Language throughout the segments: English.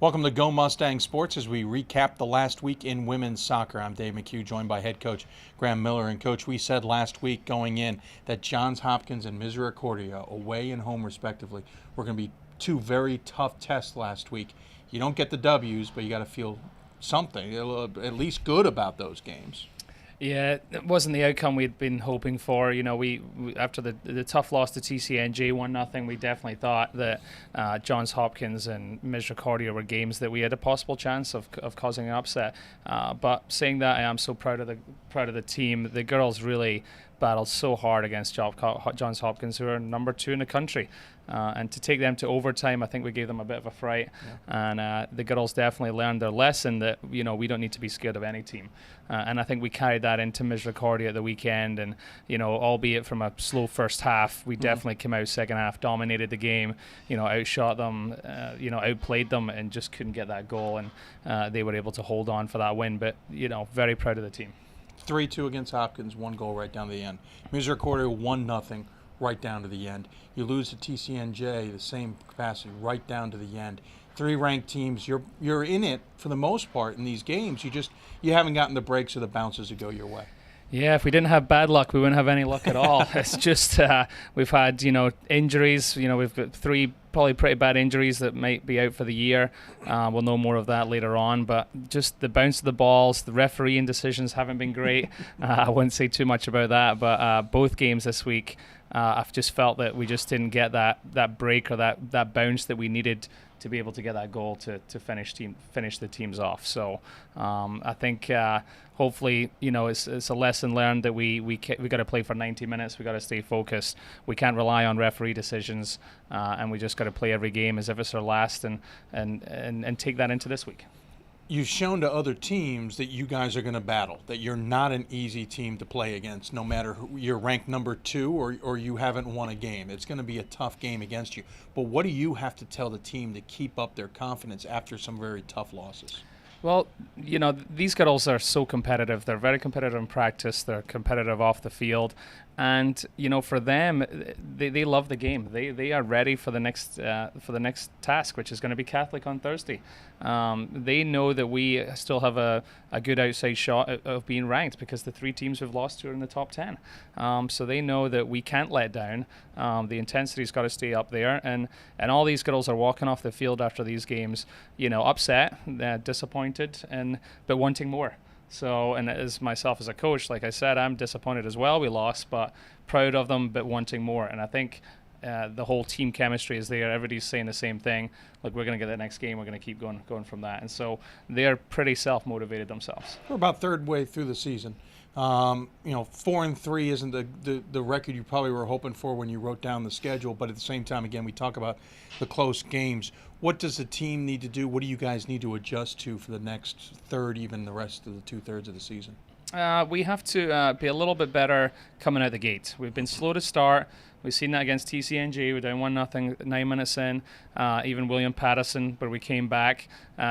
Welcome to Go Mustang Sports as we recap the last week in women's soccer. I'm Dave McHugh, joined by head coach Graeme Millar. And coach, we said last week going in that Johns Hopkins and Misericordia, away and home respectively, were going to be two very tough tests last week. You don't get the W's, but you got to feel something, at least good about those games. Yeah, it wasn't the outcome we'd been hoping for. You know, we after the tough loss to TCNJ 1-0, we definitely thought that Johns Hopkins and Misericordia were games that we had a possible chance of causing an upset. But saying that, I am so proud of the team. The girls really battled so hard against Johns Hopkins, who are number 2 in the country. And to take them to overtime, I think we gave them a bit of a fright. Yeah. And the girls definitely learned their lesson that, you know, we don't need to be scared of any team. And I think we carried that into Misericordia at the weekend. And, you know, albeit from a slow first half, we definitely came out second half, dominated the game, you know, outshot them, outplayed them, and just couldn't get that goal. And they were able to hold on for that win. But, you know, very proud of the team. 3-2 against Hopkins, 1 goal right down to the end. Misericordia 1-0 right down to the end. You lose to TCNJ, the same capacity, right down to the end. 3 ranked teams. You're in it for the most part in these games. You haven't gotten the breaks or the bounces to go your way. Yeah, if we didn't have bad luck, we wouldn't have any luck at all. It's just we've had, injuries. We've got 3 probably pretty bad injuries that might be out for the year. We'll know more of that later on. But just the bounce of the balls, the refereeing decisions haven't been great. I wouldn't say too much about that. But both games this week, I've just felt that we just didn't get that break or that bounce that we needed to be able to get that goal to finish the teams off. So I think hopefully it's a lesson learned that we got to play for 90 minutes. We got to stay focused. We can't rely on referee decisions, and we just got to play every game as if it's our last and take that into this week. You've shown to other teams that you guys are going to battle, that you're not an easy team to play against, no matter who you're ranked number 2 or you haven't won a game. It's going to be a tough game against you. But what do you have to tell the team to keep up their confidence after some very tough losses? Well, these girls are so competitive. They're very competitive in practice. They're competitive off the field. And, for them, they love the game. They are ready for the next task, which is going to be Catholic on Thursday. They know that we still have a good outside shot of being ranked because the 3 teams we've lost to are in the top 10. So they know that we can't let down. The intensity's got to stay up there. And all these girls are walking off the field after these games, upset, disappointed, but wanting more. So, and as myself as a coach, like I said, I'm disappointed as well. We lost, but proud of them, but wanting more. And I think the whole team chemistry is there. Everybody's saying the same thing. Look, we're going to get the next game. We're going to keep going from that. And so they're pretty self-motivated themselves. We're about third way through the season. 4-3 isn't the record you probably were hoping for when you wrote down the schedule. But at the same time, again, we talk about the close games. What does the team need to do? What do you guys need to adjust to for the next third, even the rest of the 2/3 of the season? We have to be a little bit better coming out the gate. We've been slow to start. We've seen that against TCNJ. We're down 1-0, 9 minutes in. Even William Patterson, where we came back.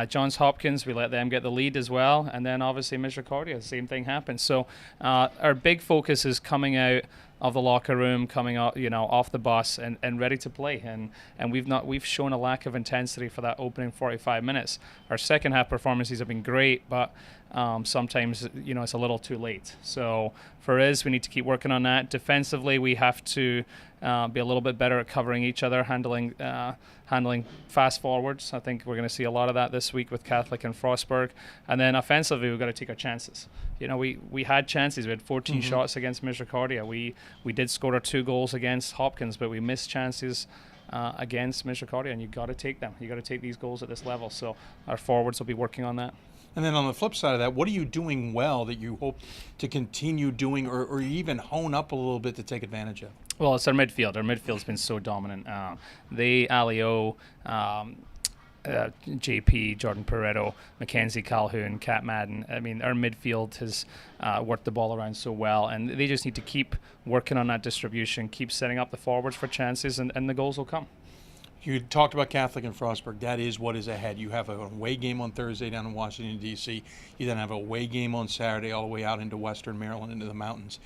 Johns Hopkins, we let them get the lead as well. And then obviously Misericordia, the same thing happened. So our big focus is coming out of the locker room, coming out, off the bus and ready to play. And we've shown a lack of intensity for that opening 45 minutes. Our second half performances have been great, but sometimes, it's a little too late. So for us, we need to keep working on that. Defensively, we have to be a little bit better at covering each other, handling fast forwards. I think we're going to see a lot of that this week with Catholic and Frostburg. And then offensively, we've got to take our chances. We had chances. We had 14 shots against Misericordia. We did score our 2 goals against Hopkins, but we missed chances against Misericordia, and you've got to take them. You've got to take these goals at this level. So our forwards will be working on that. And then on the flip side of that, what are you doing well that you hope to continue doing or even hone up a little bit to take advantage of? Well, it's our midfield. Our midfield's been so dominant. Alio, JP, Jordan Pareto, Mackenzie Calhoun, Kat Madden. I mean, our midfield has worked the ball around so well, and they just need to keep working on that distribution, keep setting up the forwards for chances, and the goals will come. You talked about Catholic and Frostburg. That is what is ahead. You have an away game on Thursday down in Washington, D.C. You then have an away game on Saturday all the way out into western Maryland, into the mountains.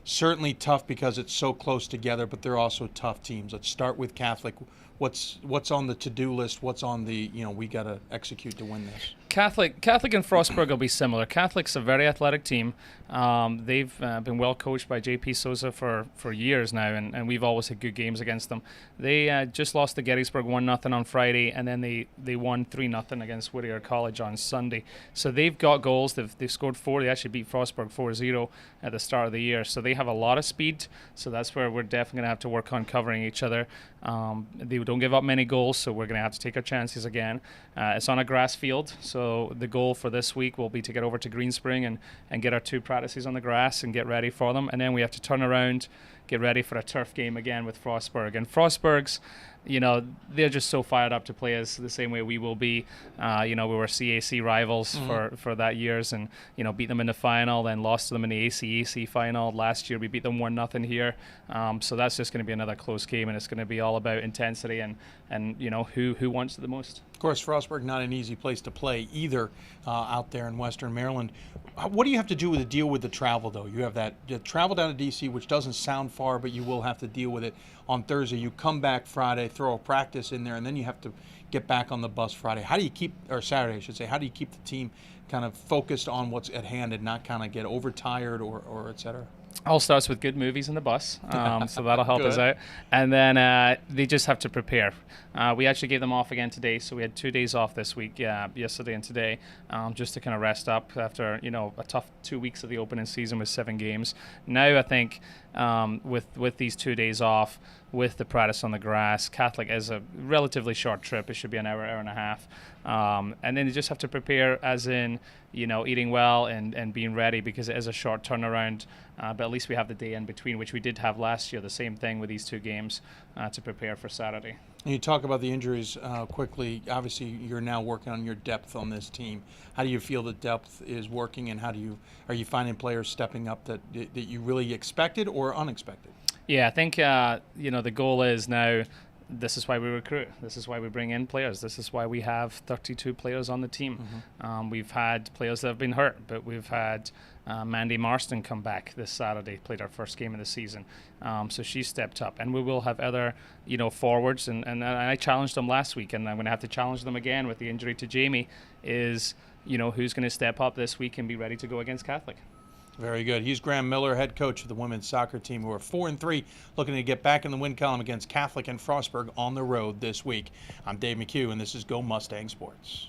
certainly tough because it's so close together, but they're also tough teams. Let's start with Catholic. What's on the to-do list? What's on the, we got to execute to win this? Catholic and Frostburg will be similar. Catholic's a very athletic team. They've been well coached by J.P. Souza for years now, and we've always had good games against them. They just lost to Gettysburg 1-0 on Friday, and then they won 3-0 against Whittier College on Sunday. So they've got goals. They've scored 4. They actually beat Frostburg 4-0 at the start of the year. So they have a lot of speed. So that's where we're definitely going to have to work on covering each other. They don't give up many goals, so we're going to have to take our chances again. It's on a grass field, so the goal for this week will be to get over to Greenspring and get our 2 practices on the grass and get ready for them. And then we have to turn around, get ready for a turf game again with Frostburg. And Frostburg's, they're just so fired up to play us the same way we will be. We were CAC rivals for that years, and beat them in the final, then lost to them in the ACAC final. Last year we beat them 1-0 here. So that's just going to be another close game, and it's going to be all about intensity and who wants it the most. Of course, Frostburg not an easy place to play either, out there in Western Maryland. What do you have to do to deal with the travel, though? You have that travel down to D.C., which doesn't sound far, but you will have to deal with it on Thursday. You come back Friday, throw a practice in there, and then you have to get back on the bus Friday. How do you keep, or Saturday, I should say, how do you keep the team kind of focused on what's at hand and not kind of get overtired or et cetera? All starts with good movies in the bus, so that'll help us out. And then they just have to prepare. We actually gave them off again today, so we had 2 days off this week, yesterday and today, just to kind of rest up after a tough 2 weeks of the opening season with 7 games. Now I think with these 2 days off, with the practice on the grass, Catholic is a relatively short trip. It should be an hour and a half. And then you just have to prepare, as in, eating well and being ready, because it is a short turnaround. But at least we have the day in between, which we did have last year, the same thing with these 2 games, to prepare for Saturday. And you talk about the injuries quickly. Obviously, you're now working on your depth on this team. How do you feel the depth is working, and are you finding players stepping up that you really expected or unexpected? Yeah, I think the goal is now. This is why we recruit. This is why we bring in players. This is why we have 32 players on the team. We've had players that have been hurt, but we've had Mandy Marston come back this Saturday, played our first game of the season. So she stepped up. And we will have other, forwards. And I challenged them last week, and I'm going to have to challenge them again with the injury to Jamie, is, who's going to step up this week and be ready to go against Catholic. Very good. He's Graeme Millar, head coach of the women's soccer team, who are 4-3, looking to get back in the win column against Catholic and Frostburg on the road this week. I'm Dave McHugh, and this is Go Mustang Sports.